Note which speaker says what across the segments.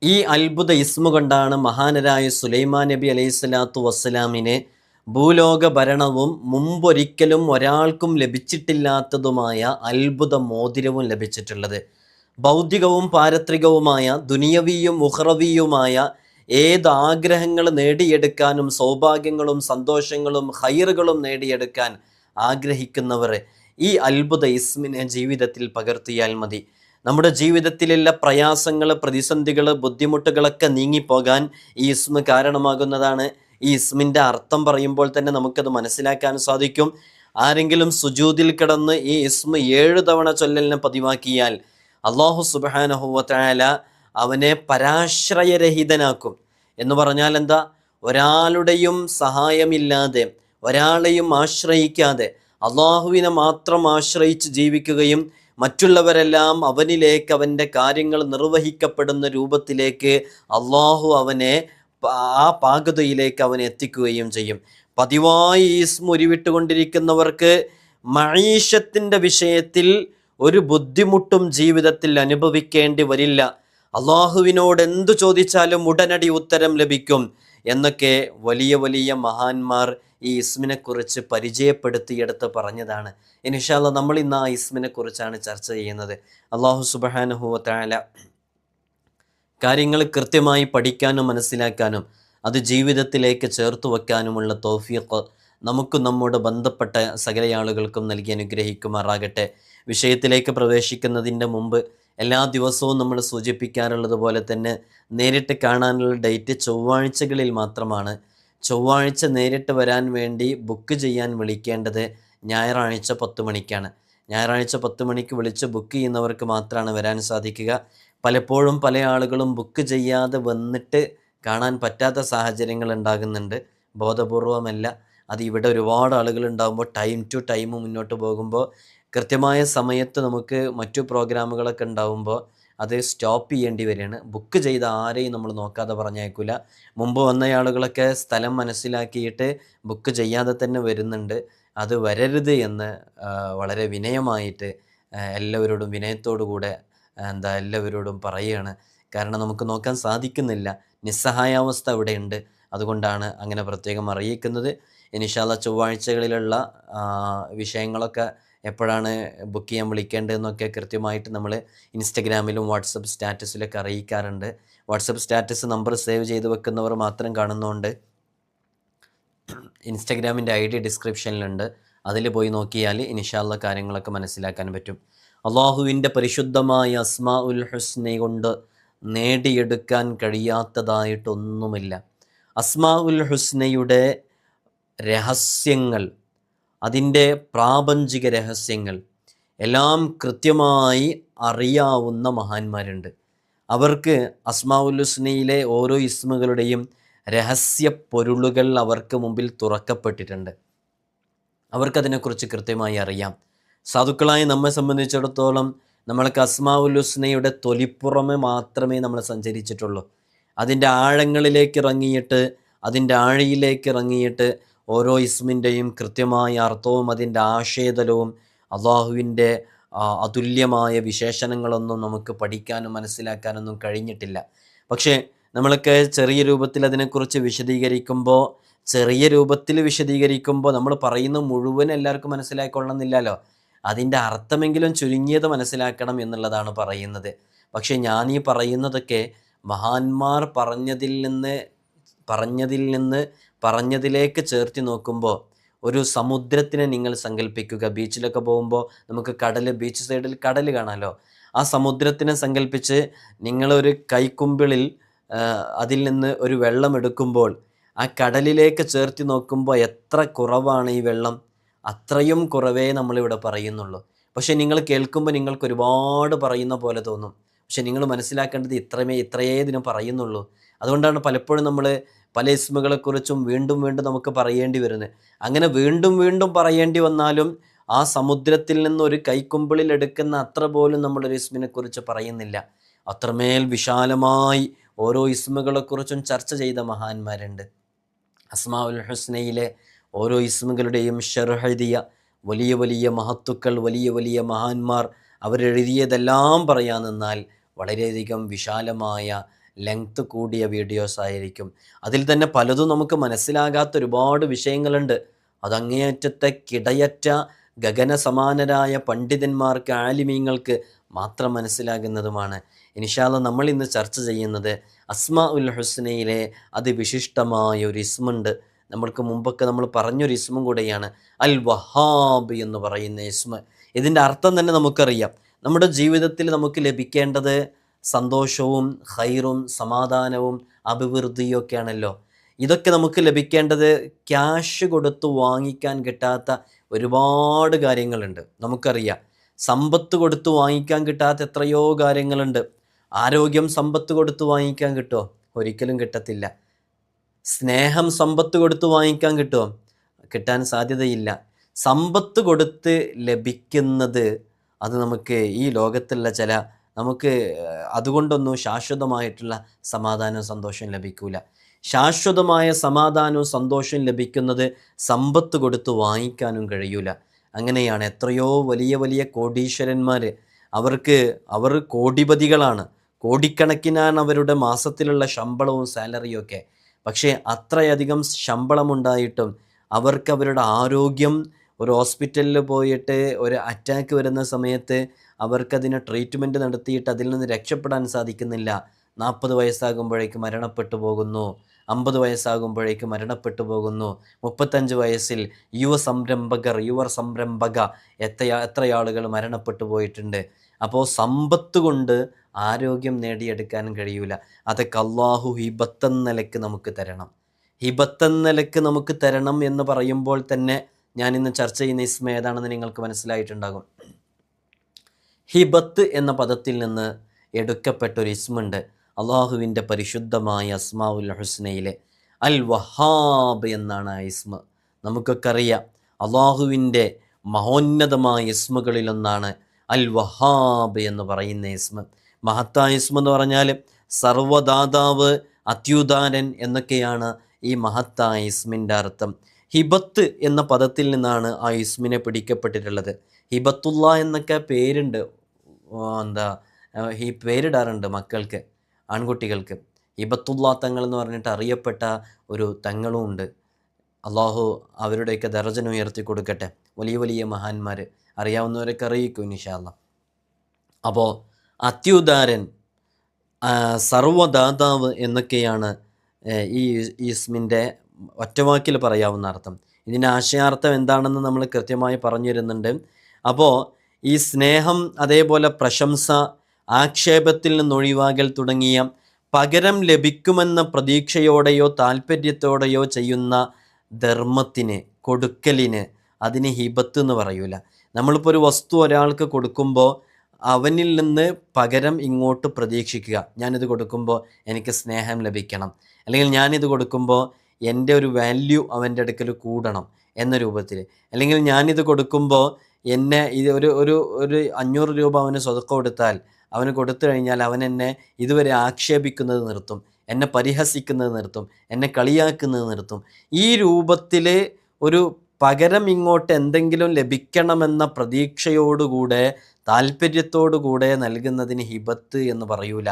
Speaker 1: ഈ അത്ഭുത ഇസ്മു കൊണ്ടാണ് മഹാനരായ സുലൈമാൻ നബി അലൈഹി സ്വലാത്തു വസ്സലാമിന് ഭൂലോക ഭരണവും മുമ്പൊരിക്കലും ഒരാൾക്കും ലഭിച്ചിട്ടില്ലാത്തതുമായ അത്ഭുത മോതിരവും ലഭിച്ചിട്ടുള്ളത്. ഭൗതികവും പാരത്രികവുമായ ദുനിയവിയും ഉഖ്റവിയുമായ ഏത് ആഗ്രഹങ്ങൾ നേടിയെടുക്കാനും സൗഭാഗ്യങ്ങളും സന്തോഷങ്ങളും ഖൈറുകളും നേടിയെടുക്കാൻ ആഗ്രഹിക്കുന്നവർ ഈ അത്ഭുത ഇസ്മിനെ ജീവിതത്തിൽ പകർത്തിയാൽ മതി. നമ്മുടെ ജീവിതത്തിലുള്ള പ്രയാസങ്ങൾ, പ്രതിസന്ധികൾ, ബുദ്ധിമുട്ടുകളൊക്കെ നീങ്ങിപ്പോകാൻ ഈ ഇസ്മ കാരണമാകുന്നതാണ്. ഈ ഇസ്മിൻ്റെ അർത്ഥം പറയുമ്പോൾ തന്നെ നമുക്കത് മനസ്സിലാക്കാൻ സാധിക്കും. ആരെങ്കിലും സുജൂദിൽ കിടന്ന് ഈ ഇസ്മ 7 തവണ ചൊല്ലലിനെ പതിവാക്കിയാൽ അല്ലാഹു സുബ്ഹാനഹു വ തആല അവനെ പരാശ്രയരഹിതനാക്കും. എന്ന് പറഞ്ഞാൽ എന്താ? ഒരാളുടെയും സഹായമില്ലാതെ, ഒരാളെയും ആശ്രയിക്കാതെ അള്ളാഹുവിനെ മാത്രം ആശ്രയിച്ച് ജീവിക്കുകയും മറ്റുള്ളവരെല്ലാം അവനിലേക്ക്, അവൻ്റെ കാര്യങ്ങൾ നിർവഹിക്കപ്പെടുന്ന രൂപത്തിലേക്ക് അള്ളാഹു അവനെ ആ പാകതയിലേക്ക് അവനെ എത്തിക്കുകയും ചെയ്യും. പതിവായി ഈസ്മ ഉരുവിട്ടുകൊണ്ടിരിക്കുന്നവർക്ക് മഈഷത്തിൻ്റെ വിഷയത്തിൽ ഒരു ബുദ്ധിമുട്ടും ജീവിതത്തിൽ അനുഭവിക്കേണ്ടി വരില്ല. അള്ളാഹുവിനോട് എന്തു ചോദിച്ചാലും ഉടനടി ഉത്തരം ലഭിക്കും എന്നൊക്കെ വലിയ വലിയ മഹാന്മാർ ഈ ഇസ്മിനെ കുറിച്ച് പരിചയപ്പെടുത്തിയെടുത്ത് പറഞ്ഞതാണ്. ഇൻഷാ അല്ലാഹ് നമ്മൾ ഇന്ന് ആ ഇസ്മിനെ കുറിച്ചാണ് ചർച്ച ചെയ്യുന്നത്. അള്ളാഹു സുബ്ഹാനഹു വ തആല കാര്യങ്ങൾ കൃത്യമായി പഠിക്കാനും മനസ്സിലാക്കാനും അത് ജീവിതത്തിലേക്ക് ചേർത്ത് വെക്കാനുമുള്ള തൗഫീഖ് നമുക്കും നമ്മോട് ബന്ധപ്പെട്ട സകല ആളുകൾക്കും നൽകി അനുഗ്രഹിക്കുമാറാകട്ടെ. വിഷയത്തിലേക്ക് പ്രവേശിക്കുന്നതിൻ്റെ മുമ്പ് എല്ലാ ദിവസവും നമ്മൾ സൂചിപ്പിക്കാറുള്ളത് പോലെ തന്നെ നേരിട്ട് കാണാനുള്ള ഡേറ്റ് ചൊവ്വാഴ്ചകളിൽ മാത്രമാണ്. ചൊവ്വാഴ്ച നേരിട്ട് വരാൻ വേണ്ടി ബുക്ക് ചെയ്യാൻ വിളിക്കേണ്ടത് ഞായറാഴ്ച 10 മണിക്കാണ്. ഞായറാഴ്ച 10 മണിക്ക് വിളിച്ച് ബുക്ക് ചെയ്യുന്നവർക്ക് മാത്രമാണ് വരാൻ സാധിക്കുക. പലപ്പോഴും പല ആളുകളും ബുക്ക് ചെയ്യാതെ വന്നിട്ട് കാണാൻ പറ്റാത്ത സാഹചര്യങ്ങൾ ഉണ്ടാകുന്നുണ്ട്. ബോധപൂർവമല്ല, അത് ഇവിടെ ഒരുപാട് ആളുകൾ ഉണ്ടാകുമ്പോൾ ടൈം ടു ടൈം മുന്നോട്ട് പോകുമ്പോൾ കൃത്യമായ സമയത്ത് നമുക്ക് മറ്റു പ്രോഗ്രാമുകളൊക്കെ ഉണ്ടാകുമ്പോൾ അത് സ്റ്റോപ്പ് ചെയ്യേണ്ടി വരികയാണ്. ബുക്ക് ചെയ്ത ആരെയും നമ്മൾ നോക്കാതെ പറഞ്ഞേക്കില്ല. മുമ്പ് വന്ന ആളുകളൊക്കെ സ്ഥലം മനസ്സിലാക്കിയിട്ട് ബുക്ക് ചെയ്യാതെ തന്നെ വരുന്നുണ്ട്. അത് വരരുത് എന്ന് വളരെ വിനയമായിട്ട് എല്ലാവരോടും വിനയത്തോടു കൂടെ എല്ലാവരോടും പറയുകയാണ്. കാരണം നമുക്ക് നോക്കാൻ സാധിക്കുന്നില്ല, നിസ്സഹായാവസ്ഥ അവിടെയുണ്ട്. അതുകൊണ്ടാണ് അങ്ങനെ പ്രത്യേകം അറിയിക്കുന്നത്. ഇൻഷാ അല്ലാഹ് ചൊവ്വാഴ്ചകളിലുള്ള വിഷയങ്ങളൊക്കെ എപ്പോഴാണ് ബുക്ക് ചെയ്യാൻ വിളിക്കേണ്ടതെന്നൊക്കെ കൃത്യമായിട്ട് നമ്മൾ ഇൻസ്റ്റഗ്രാമിലും വാട്സപ്പ് സ്റ്റാറ്റസിലൊക്കെ അറിയിക്കാറുണ്ട്. വാട്സപ്പ് സ്റ്റാറ്റസ് നമ്പർ സേവ് ചെയ്ത് വെക്കുന്നവർ മാത്രം കാണുന്നതുകൊണ്ട് ഇൻസ്റ്റഗ്രാമിൻ്റെ ID ഡിസ്ക്രിപ്ഷനിലുണ്ട്. അതിൽ പോയി നോക്കിയാൽ ഇൻഷാ അല്ലാഹ് കാര്യങ്ങളൊക്കെ മനസ്സിലാക്കാൻ പറ്റും. അള്ളാഹുവിൻ്റെ പരിശുദ്ധമായ അസ്മാഉൽ ഹുസ്ന കൊണ്ട് നേടിയെടുക്കാൻ കഴിയാത്തതായിട്ടൊന്നുമില്ല. അസ്മാഉൽ ഹുസ്നയുടെ രഹസ്യങ്ങൾ, അതിൻ്റെ പ്രാപഞ്ചിക രഹസ്യങ്ങൾ എല്ലാം കൃത്യമായി അറിയാവുന്ന മഹാന്മാരുണ്ട്. അവർക്ക് അസ്മാഉൽ ഹുസ്നയിലെ ഓരോ ഇസ്മുകളുടെയും രഹസ്യ പൊരുളുകൾ അവർക്ക് മുമ്പിൽ തുറക്കപ്പെട്ടിട്ടുണ്ട്. അവർക്കതിനെക്കുറിച്ച് കൃത്യമായി അറിയാം. സാധുക്കളായി നമ്മെ സംബന്ധിച്ചിടത്തോളം നമ്മൾക്ക് അസ്മാഉൽ ഹുസ്നയുടെ തൊലിപ്പുറമെ മാത്രമേ നമ്മൾ സഞ്ചരിച്ചിട്ടുള്ളൂ. അതിൻ്റെ ആഴങ്ങളിലേക്ക് ഇറങ്ങിയിട്ട്, അതിൻ്റെ ആഴിയിലേക്ക് ഇറങ്ങിയിട്ട് ഓരോ ഇസ്മിൻ്റെയും കൃത്യമായ അർത്ഥവും അതിൻ്റെ ആശയതലവും അള്ളാഹുവിൻ്റെ അതുല്യമായ വിശേഷണങ്ങളൊന്നും നമുക്ക് പഠിക്കാനും മനസ്സിലാക്കാനൊന്നും കഴിഞ്ഞിട്ടില്ല. പക്ഷേ നമ്മളൊക്കെ ചെറിയ രൂപത്തിൽ അതിനെക്കുറിച്ച് വിശദീകരിക്കുമ്പോൾ നമ്മൾ പറയുന്ന മുഴുവൻ എല്ലാവർക്കും മനസ്സിലായിക്കൊള്ളണമെന്നില്ലല്ലോ. അതിൻ്റെ അർത്ഥമെങ്കിലും ചുരുങ്ങിയത് മനസ്സിലാക്കണം എന്നുള്ളതാണ് പറയുന്നത്. പക്ഷേ ഞാൻ ഈ പറയുന്നതൊക്കെ മഹാന്മാർ പറഞ്ഞതിലേക്ക് ചേർത്തി നോക്കുമ്പോൾ ഒരു സമുദ്രത്തിനെ നിങ്ങൾ സങ്കല്പിക്കുക. ബീച്ചിലൊക്കെ പോകുമ്പോൾ നമുക്ക് ബീച്ച് സൈഡിൽ കടൽ കാണാമല്ലോ. ആ സമുദ്രത്തിനെ സങ്കല്പിച്ച് നിങ്ങളൊരു കൈക്കുമ്പിളിൽ അതിൽ നിന്ന് ഒരു വെള്ളം എടുക്കുമ്പോൾ ആ കടലിലേക്ക് ചേർത്തി നോക്കുമ്പോൾ എത്ര കുറവാണ് ഈ വെള്ളം. അത്രയും കുറവേ നമ്മളിവിടെ പറയുന്നുള്ളൂ. പക്ഷേ നിങ്ങൾ കേൾക്കുമ്പോൾ നിങ്ങൾക്ക് ഒരുപാട് പറയുന്ന പോലെ തോന്നും. പക്ഷെ നിങ്ങൾ മനസ്സിലാക്കേണ്ടത് ഇത്രയേ ഇതിന് പറയുന്നുള്ളൂ. അതുകൊണ്ടാണ് പലപ്പോഴും നമ്മൾ പല ഇസ്മുകളെക്കുറിച്ചും വീണ്ടും വീണ്ടും നമുക്ക് പറയേണ്ടി വരുന്നത്. അങ്ങനെ വീണ്ടും വീണ്ടും പറയേണ്ടി വന്നാലും ആ സമുദ്രത്തിൽ നിന്ന് ഒരു കൈക്കുമ്പിളിൽ എടുക്കുന്ന അത്ര പോലും നമ്മളൊരു ഇസ്മിനെക്കുറിച്ച് പറയുന്നില്ല. അത്രമേൽ വിശാലമായി ഓരോ ഇസ്മുകളെക്കുറിച്ചും ചർച്ച ചെയ്ത മഹാന്മാരുണ്ട്. അസ്മാഉൽ ഹുസ്നയിലെ ഓരോ ഇസ്മുകളുടെയും ശർഹ് എഴുതിയ വലിയ വലിയ മഹത്തുക്കൾ, വലിയ വലിയ മഹാന്മാർ അവരെഴുതിയതെല്ലാം പറയാൻ നിന്നാൽ വളരെയധികം വിശാലമായ ലെങ്ത് കൂടിയ വീഡിയോസ് ആയിരിക്കും. അതിൽ തന്നെ പലതും നമുക്ക് മനസ്സിലാകാത്ത ഒരുപാട് വിഷയങ്ങളുണ്ട്. അതങ്ങേയറ്റത്തെ കിടയറ്റ ഗഗന സമാനരായ പണ്ഡിതന്മാർക്ക്, ആലിമീങ്ങൾക്ക് മാത്രം മനസ്സിലാകുന്നതുമാണ്. ഇൻഷാ അല്ലാഹ് നമ്മൾ ഇന്ന് ചർച്ച ചെയ്യുന്നത് അസ്മാ ഉൽ ഹുസ്നയിലെ അതിവിശിഷ്ടമായ ഒരു ഇസ്മുണ്ട്. നമ്മൾക്ക് മുമ്പൊക്കെ നമ്മൾ പറഞ്ഞൊരു ഇസ്മും കൂടെയാണ് അൽ വഹാബ് എന്ന് പറയുന്ന ഇസ്മ. ഇതിൻ്റെ അർത്ഥം തന്നെ നമുക്കറിയാം. നമ്മുടെ ജീവിതത്തിൽ നമുക്ക് ലഭിക്കേണ്ടത് സന്തോഷവും ഖൈറും സമാധാനവും അഭിവൃദ്ധിയും ഒക്കെയാണല്ലോ. ഇതൊക്കെ നമുക്ക് ലഭിക്കേണ്ടത് ക്യാഷ് കൊടുത്ത് വാങ്ങിക്കാൻ കിട്ടാത്ത ഒരുപാട് കാര്യങ്ങളുണ്ട്. നമുക്കറിയാം, സമ്പത്ത് കൊടുത്ത് വാങ്ങിക്കാൻ കിട്ടാത്ത എത്രയോ കാര്യങ്ങളുണ്ട്. ആരോഗ്യം സമ്പത്ത് കൊടുത്ത് വാങ്ങിക്കാൻ കിട്ടുമോ? ഒരിക്കലും കിട്ടത്തില്ല. സ്നേഹം സമ്പത്ത് കൊടുത്ത് വാങ്ങിക്കാൻ കിട്ടുമോ? കിട്ടാൻ സാധ്യതയില്ല. സമ്പത്ത് കൊടുത്ത് ലഭിക്കുന്നത് അത് നമുക്ക് ഈ ലോകത്തുള്ള നമുക്ക് അതുകൊണ്ടൊന്നും ശാശ്വതമായിട്ടുള്ള സമാധാനവും സന്തോഷവും ലഭിക്കില്ല. ശാശ്വതമായ സമാധാനവും സന്തോഷവും ലഭിക്കുന്നത് സമ്പത്ത് കൊടുത്ത് വാങ്ങിക്കാനും കഴിയൂല. അങ്ങനെയാണ് എത്രയോ വലിയ വലിയ കോടീശ്വരന്മാർ, അവർ കോടിപതികളാണ്. കോടിക്കണക്കിനാണ് അവരുടെ മാസത്തിലുള്ള ശമ്പളവും സാലറിയും ഒക്കെ. പക്ഷേ അത്രയധികം ശമ്പളമുണ്ടായിട്ടും അവർക്ക് അവരുടെ ആരോഗ്യം, ഒരു ഹോസ്പിറ്റലിൽ പോയിട്ട് ഒരു അറ്റാക്ക് വരുന്ന സമയത്ത് അവർക്കതിന് ട്രീറ്റ്മെൻറ്റ് നടത്തിയിട്ട് അതിൽ നിന്ന് രക്ഷപ്പെടാൻ സാധിക്കുന്നില്ല. 40 വയസ്സാകുമ്പോഴേക്ക് മരണപ്പെട്ടു പോകുന്നു, 50 വയസ്സാകുമ്പോഴേക്ക് മരണപ്പെട്ടു പോകുന്നു. 35 വയസ്സിൽ യുവ സംരംഭക എത്ര ആളുകൾ മരണപ്പെട്ടു പോയിട്ടുണ്ട്. അപ്പോൾ സമ്പത്ത് കൊണ്ട് ആരോഗ്യം നേടിയെടുക്കാൻ കഴിയൂല. അതൊക്കെ അള്ളാഹു ഹിബത്തെന്ന നിലയ്ക്ക് നമുക്ക് തരണം. ഹിബത്തെന്ന നിലയ്ക്ക് നമുക്ക് തരണം എന്ന് പറയുമ്പോൾ തന്നെ ഞാൻ ഇന്ന് ചർച്ച ചെയ്യുന്ന ഇസ്മ ഏതാണെന്ന് നിങ്ങൾക്ക് മനസ്സിലായിട്ടുണ്ടാകും. ഹിബത്ത് എന്ന പദത്തിൽ നിന്ന് എടുക്കപ്പെട്ടൊരു ഇസ്മുണ്ട്. അള്ളാഹുവിൻ്റെ പരിശുദ്ധമായ അസ്മാഉൽ ഹുസ്നയിലെ അൽ വഹാബ് എന്നാണ് ആ ഇസ്മ. നമുക്കൊക്കെ അറിയാം, അള്ളാഹുവിൻ്റെ മഹോന്നതമായ ഇസ്മുകളിലൊന്നാണ് അൽ വഹാബ് എന്ന് പറയുന്ന ഇസ്മ. മഹത്തായ ഇസ്മ എന്ന് പറഞ്ഞാൽ സർവദാതാവ്, അത്യുദാരൻ എന്നൊക്കെയാണ് ഈ മഹത്തായ ഇസ്മിൻ്റെ അർത്ഥം. ഹിബത്ത് എന്ന പദത്തിൽ നിന്നാണ് ആ ഇസ്മിനെ പിടിക്കപ്പെട്ടിട്ടുള്ളത്. ഹിബത്തുള്ള എന്നൊക്കെ പേരുണ്ട്, പേരിടാറുണ്ട് മക്കൾക്ക്, ആൺകുട്ടികൾക്ക്. ഹിബത്തുള്ള തങ്ങൾ എന്ന് പറഞ്ഞിട്ട് അറിയപ്പെട്ട ഒരു തങ്ങളും ഉണ്ട്. അള്ളാഹു അവരുടെയൊക്കെ ദർജന ഉയർത്തി കൊടുക്കട്ടെ. വലിയ വലിയ മഹാന്മാർ, അറിയാവുന്നവരൊക്കെ അറിയിക്കും ഇൻഷാ അല്ലാഹ്. അപ്പോൾ അത്യുദാരൻ, സർവദാതാവ് എന്നൊക്കെയാണ് ഈ ഇസ്മിൻ്റെ ഒറ്റവാക്കിൽ പറയാവുന്ന അർത്ഥം. ഇതിൻ്റെ ആശയാർത്ഥം എന്താണെന്ന് നമ്മൾ കൃത്യമായി പറഞ്ഞു തരുന്നുണ്ട്. അപ്പോൾ ഈ സ്നേഹം, അതേപോലെ പ്രശംസ, ആക്ഷേപത്തിൽ നിന്നൊഴിവാകൽ തുടങ്ങിയ പകരം ലഭിക്കുമെന്ന പ്രതീക്ഷയോടെയോ താല്പര്യത്തോടെയോ ചെയ്യുന്ന ധർമ്മത്തിന്, കൊടുക്കലിന്, അതിന് ഹിബത്ത് എന്ന് പറയൂല. നമ്മളിപ്പോൾ ഒരു വസ്തു ഒരാൾക്ക് കൊടുക്കുമ്പോൾ അവനിൽ നിന്ന് പകരം ഇങ്ങോട്ട് പ്രതീക്ഷിക്കുക. ഞാനിത് കൊടുക്കുമ്പോൾ എനിക്ക് സ്നേഹം ലഭിക്കണം, അല്ലെങ്കിൽ ഞാനിത് കൊടുക്കുമ്പോൾ എൻ്റെ ഒരു വാല്യൂ അവൻ്റെ അടുക്കൽ കൂടണം എന്ന രൂപത്തിൽ, അല്ലെങ്കിൽ ഞാനിത് കൊടുക്കുമ്പോൾ എന്നെ ഒരു 500 രൂപ അവന് സ്വതക്ക കൊടുത്താൽ, അവന് കൊടുത്തു കഴിഞ്ഞാൽ അവൻ എന്നെ ഇതുവരെ ആക്ഷേപിക്കുന്നത് നിർത്തും, എന്നെ പരിഹസിക്കുന്നത് നിർത്തും, എന്നെ കളിയാക്കുന്നത് നിർത്തും. ഈ രൂപത്തിൽ ഒരു പകരം ഇങ്ങോട്ട് എന്തെങ്കിലും ലഭിക്കണമെന്ന പ്രതീക്ഷയോടുകൂടെ, താല്പര്യത്തോടുകൂടെ നൽകുന്നതിന് ഹിബത്ത് എന്ന് പറയൂല.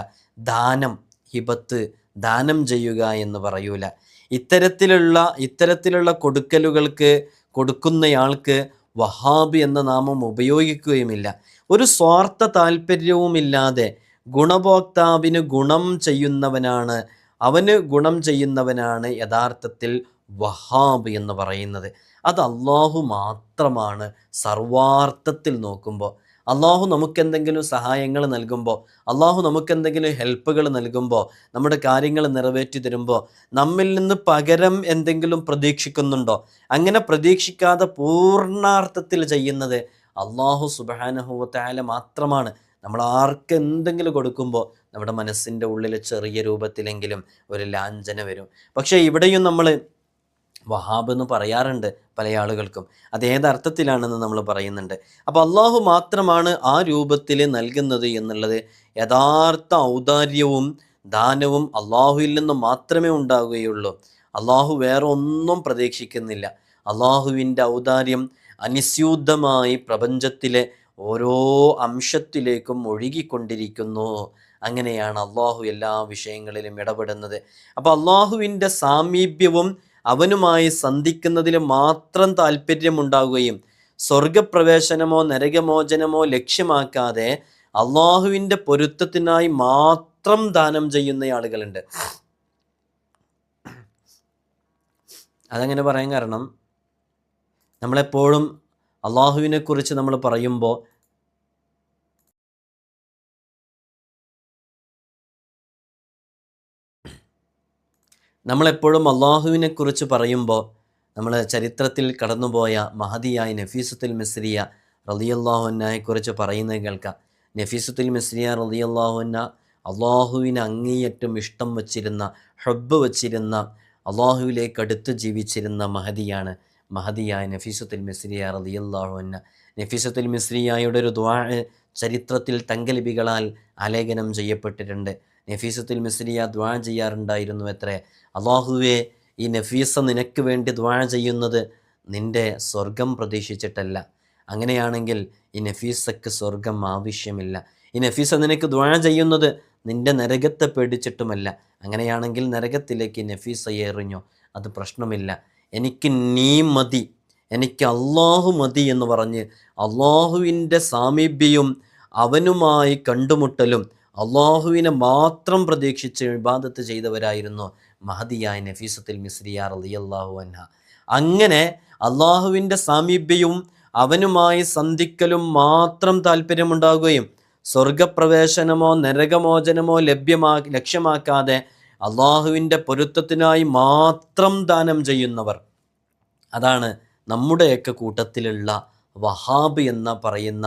Speaker 1: ദാനം, ഹിബത്ത്, ദാനം ചെയ്യുക എന്ന് പറയൂല. ഇത്തരത്തിലുള്ള കൊടുക്കലുകൾക്ക്, കൊടുക്കുന്നയാൾക്ക് വഹാബ് എന്ന നാമം ഉപയോഗിക്കുകയുമില്ല. ഒരു സ്വാർത്ഥ താല്പര്യവുമില്ലാതെ ഗുണഭോക്താവിന് ഗുണം ചെയ്യുന്നവനാണ്, അവന് ഗുണം ചെയ്യുന്നവനാണ് യഥാർത്ഥത്തിൽ വഹാബ് എന്ന് പറയുന്നത്. അത് അള്ളാഹു മാത്രമാണ്. സർവാർത്ഥത്തിൽ നോക്കുമ്പോൾ അള്ളാഹു നമുക്കെന്തെങ്കിലും സഹായങ്ങൾ നൽകുമ്പോൾ, അള്ളാഹു നമുക്കെന്തെങ്കിലും ഹെൽപ്പുകൾ നൽകുമ്പോൾ, നമ്മുടെ കാര്യങ്ങൾ നിറവേറ്റി തരുമ്പോൾ നമ്മിൽ നിന്ന് പകരം എന്തെങ്കിലും പ്രതീക്ഷിക്കുന്നുണ്ടോ? അങ്ങനെ പ്രതീക്ഷിക്കാതെ പൂർണ്ണാർത്ഥത്തിൽ ചെയ്യുന്നത് അള്ളാഹു സുബ്ഹാനഹു വ തആല മാത്രമാണ്. നമ്മൾ ആർക്ക് എന്തെങ്കിലും കൊടുക്കുമ്പോൾ നമ്മുടെ മനസ്സിൻ്റെ ഉള്ളിൽ ചെറിയ രൂപത്തിലെങ്കിലും ഒരു ലാഞ്ചന വരും. പക്ഷേ ഇവിടെയും നമ്മൾ വഹാബ് എന്ന് പറയാറുണ്ട് പല ആളുകൾക്കും. അത് ഏതർത്ഥത്തിലാണെന്ന് നമ്മൾ പറയുന്നുണ്ട്. അപ്പോൾ അള്ളാഹു മാത്രമാണ് ആ രൂപത്തിൽ നൽകുന്നത് എന്നുള്ളത് യഥാർത്ഥ ഔദാര്യവും ദാനവും അള്ളാഹുവിൽ നിന്ന് മാത്രമേ ഉണ്ടാവുകയുള്ളൂ. അള്ളാഹു വേറെ ഒന്നും പ്രതീക്ഷിക്കുന്നില്ല. അള്ളാഹുവിൻ്റെ ഔദാര്യം അനിസ്യൂതമായി പ്രപഞ്ചത്തിലെ ഓരോ അംശത്തിലേക്കും ഒഴുകിക്കൊണ്ടിരിക്കുന്നു. അങ്ങനെയാണ് അള്ളാഹു എല്ലാ വിഷയങ്ങളിലും ഇടപെടുന്നത്. അപ്പോൾ അള്ളാഹുവിൻ്റെ സാമീപ്യവും അവനുമായി സന്ധിക്കുന്നതിൽ മാത്രം താല്പര്യമുണ്ടാവുകയും സ്വർഗപ്രവേശനമോ നരകമോചനമോ ലക്ഷ്യമാക്കാതെ അള്ളാഹുവിൻ്റെ പൊരുത്തത്തിനായി മാത്രം ദാനം ചെയ്യുന്ന ആളുകളുണ്ട്. അതങ്ങനെ പറയാൻ കാരണം, നമ്മളെപ്പോഴും അള്ളാഹുവിനെക്കുറിച്ച് നമ്മൾ പറയുമ്പോൾ നമ്മൾ ചരിത്രത്തിൽ കടന്നുപോയ മഹദിയായ നഫീസത്തുൽ മിസ്രിയ റളിയല്ലാഹു അൻഹയെക്കുറിച്ച് പറയുന്നത് കേൾക്കാം. നഫീസത്തുൽ മിസ്രിയ റളിയല്ലാഹു അൻഹ അള്ളാഹുവിന് അങ്ങേയറ്റം ഇഷ്ടം വച്ചിരുന്ന, ഹബ്ബ് വച്ചിരുന്ന, അള്ളാഹുവിലേക്ക് അടുത്ത് ജീവിച്ചിരുന്ന മഹദിയായ നഫീസത്തുൽ മിസ്രിയ റളിയല്ലാഹു അൻഹ. നഫീസത്തുൽ മിസ്രിയയുടെ ഒരു ദുആ ചരിത്രത്തിൽ തങ്കലിപികളാൽ ആലേഖനം ചെയ്യപ്പെട്ടിട്ടുണ്ട്. നഫീസത്തുൽ മിസ്രിയ ദുആ ചെയ്യാറുണ്ടായിരുന്നു എത്രേ, അള്ളാഹുവേ, ഈ നഫീസ നിനക്ക് വേണ്ടി ദുആ ചെയ്യുന്നത് നിൻ്റെ സ്വർഗം പ്രതീക്ഷിച്ചിട്ടല്ല. അങ്ങനെയാണെങ്കിൽ ഈ നഫീസക്ക് സ്വർഗം ആവശ്യമില്ല. ഈ നഫീസ നിനക്ക് ദുആ ചെയ്യുന്നത് നിൻ്റെ നരകത്തെ പേടിച്ചിട്ടുമല്ല. അങ്ങനെയാണെങ്കിൽ നരകത്തിലേക്ക് നഫീസയെ എറിഞ്ഞോ, അത് പ്രശ്നമില്ല. എനിക്ക് നീ മതി, എനിക്ക് അള്ളാഹു മതി എന്ന് പറഞ്ഞ് അള്ളാഹുവിൻ്റെ സാമീപ്യവും അവനുമായി കണ്ടുമുട്ടലും അള്ളാഹുവിനെ മാത്രം പ്രതീക്ഷിച്ച് ഇബാദത്ത് ചെയ്തവരായിരുന്നു മഹദിയായ നഫീസത്തുൽ മിസ്രിയ റളിയല്ലാഹു അൻഹ. അങ്ങനെ അള്ളാഹുവിൻ്റെ സാമീപ്യവും അവനുമായി സന്ധിക്കലും മാത്രം താല്പര്യമുണ്ടാകുകയും സ്വർഗപ്രവേശനമോ നരകമോചനമോ ലക്ഷ്യമാക്കാതെ അള്ളാഹുവിൻ്റെ പൊരുത്തത്തിനായി മാത്രം ദാനം ചെയ്യുന്നവർ, അതാണ് നമ്മുടെയൊക്കെ കൂട്ടത്തിലുള്ള വഹാബ് എന്ന പറയുന്ന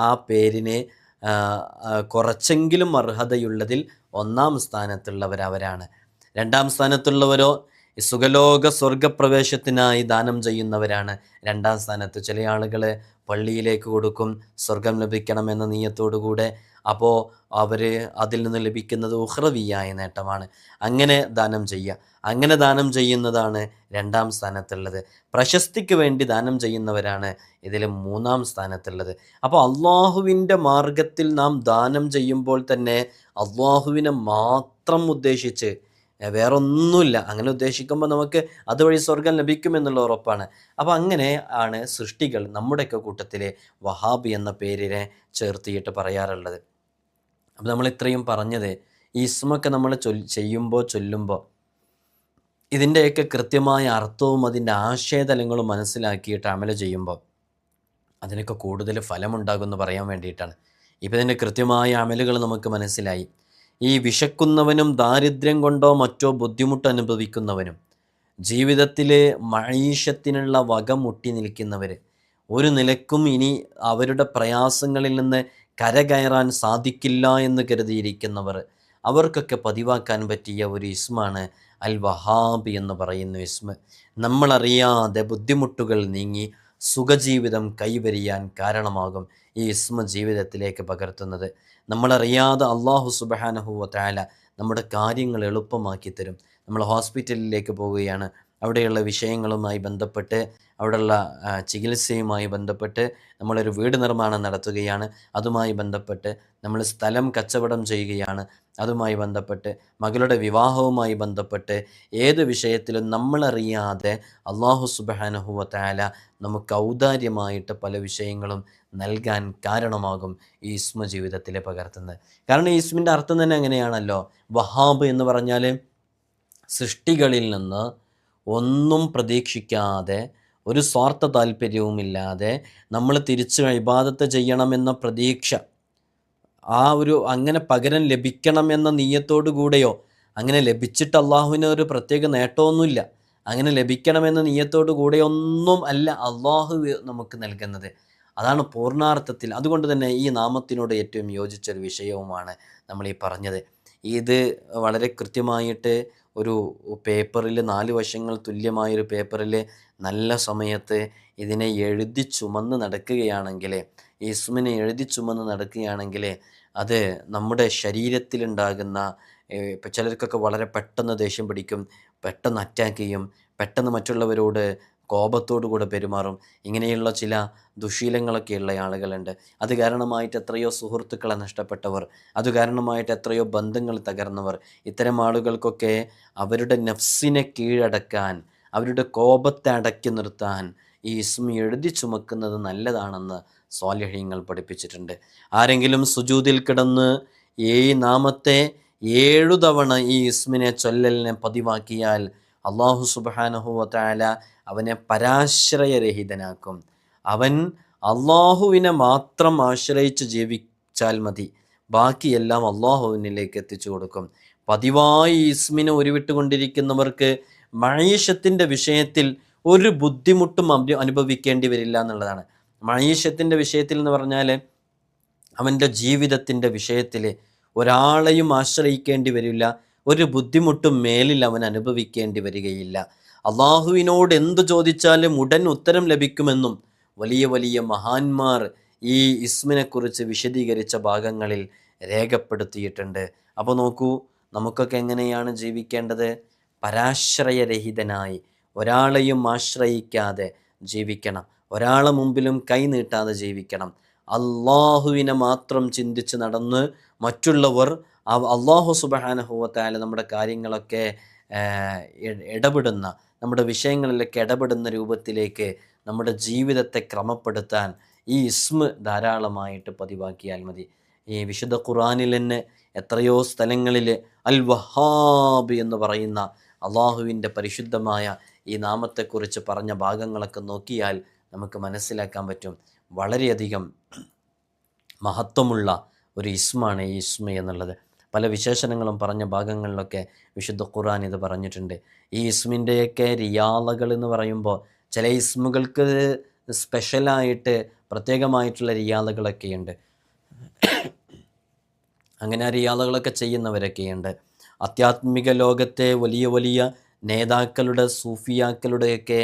Speaker 1: ആ പേരിനെ കുറച്ചെങ്കിലും അർഹതയുള്ളതിൽ ഒന്നാം സ്ഥാനത്തുള്ളവരവരാണ്. രണ്ടാം സ്ഥാനത്തുള്ളവരോ സുഖലോക സ്വർഗപ്രവേശത്തിനായി ദാനം ചെയ്യുന്നവരാണ് രണ്ടാം സ്ഥാനത്ത്. ചില ആളുകൾ പള്ളിയിലേക്ക് കൊടുക്കും സ്വർഗം ലഭിക്കണമെന്ന നീയത്തോടുകൂടെ. അപ്പോൾ അവർ അതിൽ നിന്ന് ലഭിക്കുന്നത് ഉഖ്റവിയായ നേട്ടമാണ്. അങ്ങനെ ദാനം ചെയ്യുക, അങ്ങനെ ദാനം ചെയ്യുന്നതാണ് രണ്ടാം സ്ഥാനത്തുള്ളത്. പ്രശസ്തിക്ക് വേണ്ടി ദാനം ചെയ്യുന്നവരാണ് ഇതിൽ മൂന്നാം സ്ഥാനത്തുള്ളത്. അപ്പോൾ അള്ളാഹുവിൻ്റെ മാർഗത്തിൽ നാം ദാനം ചെയ്യുമ്പോൾ തന്നെ അള്ളാഹുവിനെ മാത്രം ഉദ്ദേശിച്ച്, വേറൊന്നുമില്ല. അങ്ങനെ ഉദ്ദേശിക്കുമ്പോൾ നമുക്ക് അതുവഴി സ്വർഗം ലഭിക്കുമെന്നുള്ള ഉറപ്പാണ്. അപ്പോൾ അങ്ങനെ ആണ് സൃഷ്ടികൾ നമ്മുടെയൊക്കെ കൂട്ടത്തിലെ വഹാബി എന്ന പേരിനെ ചേർത്തിയിട്ട് പറയാറുള്ളത്. അപ്പോൾ നമ്മൾ ഇത്രയും പറഞ്ഞത്, ഈ ഇസ്മൊക്കെ നമ്മൾ ചൊല്ലുമ്പോൾ ഇതിൻ്റെയൊക്കെ കൃത്യമായ അർത്ഥവും അതിൻ്റെ ആശയതലങ്ങളും മനസ്സിലാക്കിയിട്ട് അമല ചെയ്യുമ്പോൾ അതിനൊക്കെ കൂടുതൽ ഫലമുണ്ടാകുമെന്ന് പറയാൻ വേണ്ടിയിട്ടാണ്. ഇപ്പോൾ ഇതിൻ്റെ കൃത്യമായ അമലുകൾ നമുക്ക് മനസ്സിലായി. ഈ വിശക്കുന്നവനും ദാരിദ്ര്യം കൊണ്ടോ മറ്റോ ബുദ്ധിമുട്ട് അനുഭവിക്കുന്നവനും ജീവിതത്തിൽ മഈഷത്തിനുള്ള വക മുട്ടി നിൽക്കുന്നവർ, ഒരു നിലക്കും ഇനി അവരുടെ പ്രയാസങ്ങളിൽ നിന്ന് കരകയറാൻ സാധിക്കില്ല എന്ന് കരുതിയിരിക്കുന്നവർ, അവർക്കൊക്കെ പതിവാക്കാൻ പറ്റിയ ഒരു ഇസ്മാണ് അൽ വഹാബ് എന്ന് പറയുന്ന ഇസ്മ. നമ്മളറിയാതെ ബുദ്ധിമുട്ടുകൾ നീങ്ങി സുഖജീവിതം കൈവരിയാൻ കാരണമാകും ഈ ഇസ്മ ജീവിതത്തിലേക്ക് പകർത്തുന്നത്. നമ്മളറിയാതെ അള്ളാഹു സുബ്ഹാനഹു വ തആല നമ്മുടെ കാര്യങ്ങൾ എളുപ്പമാക്കി തരും. നമ്മൾ ഹോസ്പിറ്റലിലേക്ക് പോവുകയാണ്, അവിടെയുള്ള വിഷയങ്ങളുമായി ബന്ധപ്പെട്ട്, അവിടെയുള്ള ചികിത്സയുമായി ബന്ധപ്പെട്ട്, നമ്മളൊരു വീട് നിർമ്മാണം നടത്തുകയാണ്, അതുമായി ബന്ധപ്പെട്ട്, നമ്മൾ സ്ഥലം കച്ചവടം ചെയ്യുകയാണ്, അതുമായി ബന്ധപ്പെട്ട്, മകളുടെ വിവാഹവുമായി ബന്ധപ്പെട്ട്, ഏത് വിഷയത്തിലും നമ്മളറിയാതെ അള്ളാഹു സുബ്ഹാനഹു വ തആല നമുക്ക് ഔദാര്യമായിട്ട് പല വിഷയങ്ങളും നൽകാൻ കാരണമാകും ഈ ഇസ്മ ജീവിതത്തിൽ പകർത്തുന്നത്. കാരണം ഈ ഇസ്മിൻ്റെ അർത്ഥം തന്നെ അങ്ങനെയാണല്ലോ. വഹാബ് എന്ന് പറഞ്ഞാൽ സൃഷ്ടികളിൽ നിന്ന് ഒന്നും പ്രതീക്ഷിക്കാതെ, ഒരു സ്വാർത്ഥ താല്പര്യവുമില്ലാതെ നമ്മൾ തിരിച്ച് ഇബാദത്ത് ചെയ്യണമെന്ന പ്രതീക്ഷ, അങ്ങനെ പകരം ലഭിക്കണമെന്ന നീയത്തോടു കൂടെയോ, അങ്ങനെ ലഭിച്ചിട്ട് അള്ളാഹുവിന് ഒരു പ്രത്യേക നേട്ടമൊന്നുമില്ല, അങ്ങനെ ലഭിക്കണമെന്ന നീയത്തോടു കൂടെയൊന്നും അല്ല അള്ളാഹു നമുക്ക് നൽകുന്നത്. അതാണ് പൂർണ്ണാർത്ഥത്തിൽ. അതുകൊണ്ട് തന്നെ ഈ നാമത്തിനോട് ഏറ്റവും യോജിച്ചൊരു വിഷയവുമാണ് നമ്മൾ ഈ പറഞ്ഞത്. ഇത് വളരെ കൃത്യമായിട്ട് ഒരു പേപ്പറിൽ 4 വശങ്ങൾ തുല്യമായൊരു പേപ്പറിൽ നല്ല സമയത്ത് ഇതിനെ എഴുതി ചുമന്ന് നടക്കുകയാണെങ്കിൽ, ഈ ഇസ്മിനെ എഴുതി ചുമന്ന് നടക്കുകയാണെങ്കിൽ അത് നമ്മുടെ ശരീരത്തിലുണ്ടാകുന്ന, ഇപ്പം ചിലർക്കൊക്കെ വളരെ പെട്ടെന്ന് ദേഷ്യം പിടിക്കും, പെട്ടെന്ന് അറ്റാക്ക് ചെയ്യും, പെട്ടെന്ന് മറ്റുള്ളവരോട് കോപത്തോടു കൂടെ പെരുമാറും. ഇങ്ങനെയുള്ള ചില ദുശീലങ്ങളൊക്കെയുള്ള ആളുകളുണ്ട്. അത് കാരണമായിട്ട് എത്രയോ സുഹൃത്തുക്കളെ നഷ്ടപ്പെട്ടവർ, അത് കാരണമായിട്ട് എത്രയോ ബന്ധങ്ങൾ തകർന്നവർ. ഇത്തരം ആളുകൾക്കൊക്കെ അവരുടെ നഫ്സിനെ കീഴടക്കാൻ, അവരുടെ കോപത്തെ അടക്കി നിർത്താൻ ഈ ഇസ്മ എഴുതി ചുമക്കുന്നത് നല്ലതാണെന്ന് സ്വാലിഹീങ്ങൾ പഠിപ്പിച്ചിട്ടുണ്ട്. ആരെങ്കിലും സുജൂദിൽ കിടന്ന് ഈ നാമത്തെ 7 തവണ ഈ ഇസ്മിനെ ചൊല്ലലിനെ പതിവാക്കിയാൽ അള്ളാഹു സുബ്ഹാനഹു വ തആല അവനെ പരാശ്രയരഹിതനാക്കും. അവൻ അള്ളാഹുവിനെ മാത്രം ആശ്രയിച്ച് ജീവിച്ചാൽ മതി, ബാക്കിയെല്ലാം അള്ളാഹുവിനിലേക്ക് എത്തിച്ചു കൊടുക്കും. പതിവായി ഇസ്മിനെ ഉരുവിട്ടുകൊണ്ടിരിക്കുന്നവർക്ക് മഈശത്തിൻ്റെ വിഷയത്തിൽ ഒരു ബുദ്ധിമുട്ടും അനുഭവിക്കേണ്ടി വരില്ല എന്നുള്ളതാണ്. മഈശത്തിൻ്റെ വിഷയത്തിൽ എന്ന് പറഞ്ഞാൽ അവൻ്റെ ജീവിതത്തിൻ്റെ വിഷയത്തിൽ ഒരാളെയും ആശ്രയിക്കേണ്ടി വരില്ല, ഒരു ബുദ്ധിമുട്ടും മേലിൽ അവൻ അനുഭവിക്കേണ്ടി വരികയില്ല. അള്ളാഹുവിനോട് എന്തു ചോദിച്ചാലും ഉടൻ ഉത്തരം ലഭിക്കുമെന്നും വലിയ വലിയ മഹാന്മാർ ഈ ഇസ്മിനെക്കുറിച്ച് വിശദീകരിച്ച ഭാഗങ്ങളിൽ രേഖപ്പെടുത്തിയിട്ടുണ്ട്. അപ്പോൾ നോക്കൂ, നമുക്കൊക്കെ എങ്ങനെയാണ് ജീവിക്കേണ്ടത്? പരാശ്രയരഹിതനായി, ഒരാളെയും ആശ്രയിക്കാതെ ജീവിക്കണം, ഒരാളെ മുമ്പിലും കൈ നീട്ടാതെ ജീവിക്കണം. അള്ളാഹുവിനെ മാത്രം ചിന്തിച്ച് നടന്ന് മറ്റുള്ളവർ അള്ളാഹു സുബ്ഹാനഹു വ തആല നമ്മുടെ കാര്യങ്ങളൊക്കെ ഇടപെടുന്ന, നമ്മുടെ വിഷയങ്ങളിലൊക്കെ ഇടപെടുന്ന രൂപത്തിലേക്ക് നമ്മുടെ ജീവിതത്തെ ക്രമപ്പെടുത്താൻ ഈ ഇസ്മ ധാരാളമായിട്ട് പതിവാക്കിയാൽ മതി. ഈ വിശുദ്ധ ഖുർആനിൽ തന്നെ എത്രയോ സ്ഥലങ്ങളിൽ അൽ വഹാബ് എന്ന് പറയുന്ന അള്ളാഹുവിൻ്റെ പരിശുദ്ധമായ ഈ നാമത്തെക്കുറിച്ച് പറഞ്ഞ ഭാഗങ്ങളൊക്കെ നോക്കിയാൽ നമുക്ക് മനസ്സിലാക്കാൻ പറ്റും. വളരെയധികം മഹത്വമുള്ള ഒരു ഇസ്മാണ് ഈ ഇസ്മ എന്നുള്ളത്. പല വിശേഷണങ്ങളും പറഞ്ഞ ഭാഗങ്ങളിലൊക്കെ വിശുദ്ധ ഖുർആൻ ഇത് പറഞ്ഞിട്ടുണ്ട്. ഈ ഇസ്മിൻ്റെയൊക്കെ റിയാലകൾ എന്ന് പറയുമ്പോൾ ചില ഇസ്മുകൾക്ക് സ്പെഷ്യലായിട്ട് പ്രത്യേകമായിട്ടുള്ള റിയാലകളൊക്കെയുണ്ട്. അങ്ങനെ ആ റിയാലകളൊക്കെ ചെയ്യുന്നവരൊക്കെയുണ്ട്. ആധ്യാത്മിക ലോകത്തെ വലിയ വലിയ നേതാക്കളുടെ, സൂഫിയാക്കളുടെയൊക്കെ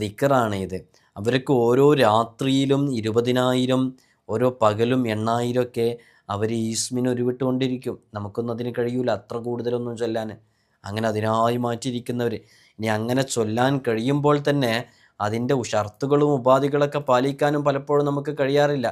Speaker 1: ദിക്റാണ് ഇത്. അവർക്ക് ഓരോ രാത്രിയിലും 20,000, ഓരോ പകലും 8,000 ഒക്കെ അവർ ഈ ഇസ്മിന് ഉരുവിട്ടുകൊണ്ടിരിക്കും. നമുക്കൊന്നും അതിന് കഴിയൂല, അത്ര കൂടുതലൊന്നും ചൊല്ലാൻ. അങ്ങനെ അതിനായി മാറ്റിയിരിക്കുന്നവർ. ഇനി അങ്ങനെ ചൊല്ലാൻ കഴിയുമ്പോൾ തന്നെ അതിൻ്റെ ഷർത്തുകളും ഉപാധികളൊക്കെ പാലിക്കാനും പലപ്പോഴും നമുക്ക് കഴിയാറില്ല.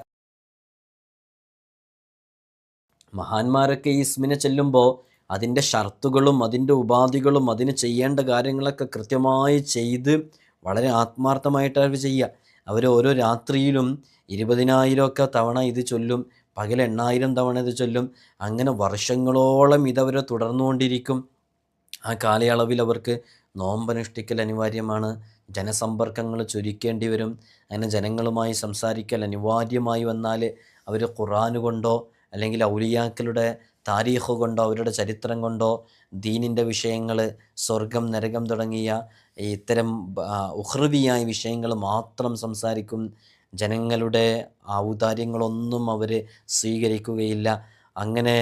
Speaker 1: മഹാന്മാരൊക്കെ ഈ ഇസ്മിനെ ചൊല്ലുമ്പോൾ അതിൻ്റെ ഷർത്തുകളും അതിൻ്റെ ഉപാധികളും അതിന് ചെയ്യേണ്ട കാര്യങ്ങളൊക്കെ കൃത്യമായി ചെയ്ത് വളരെ ആത്മാർത്ഥമായിട്ട് അവർ ചെയ്യുക. അവർ ഓരോ രാത്രിയിലും 20,000 ഒക്കെ തവണ ഇത് ചൊല്ലും, പകൽ 8,000 തവണ ഇത് ചൊല്ലും. അങ്ങനെ വർഷങ്ങളോളം ഇതവർ തുടർന്നുകൊണ്ടിരിക്കും. ആ കാലയളവിൽ അവർക്ക് നോമ്പനുഷ്ഠിക്കൽ അനിവാര്യമാണ്, ജനസമ്പർക്കങ്ങൾ ചുരുക്കേണ്ടി വരും. അങ്ങനെ ജനങ്ങളുമായി സംസാരിക്കൽ അനിവാര്യമായി വന്നാൽ അവർ ഖുർആൻ കൊണ്ടോ അല്ലെങ്കിൽ ഔലിയാക്കളുടെ താരീഖ് കൊണ്ടോ അവരുടെ ചരിത്രം കൊണ്ടോ ദീനിൻ്റെ വിഷയങ്ങൾ, സ്വർഗം നരകം തുടങ്ങിയ ഇത്തരം ഉഖ്റവിയായ വിഷയങ്ങൾ മാത്രം സംസാരിക്കും. ജനങ്ങളുടെ ഔദാര്യങ്ങളൊന്നും അവർ സ്വീകരിക്കുകയില്ല. അങ്ങനെ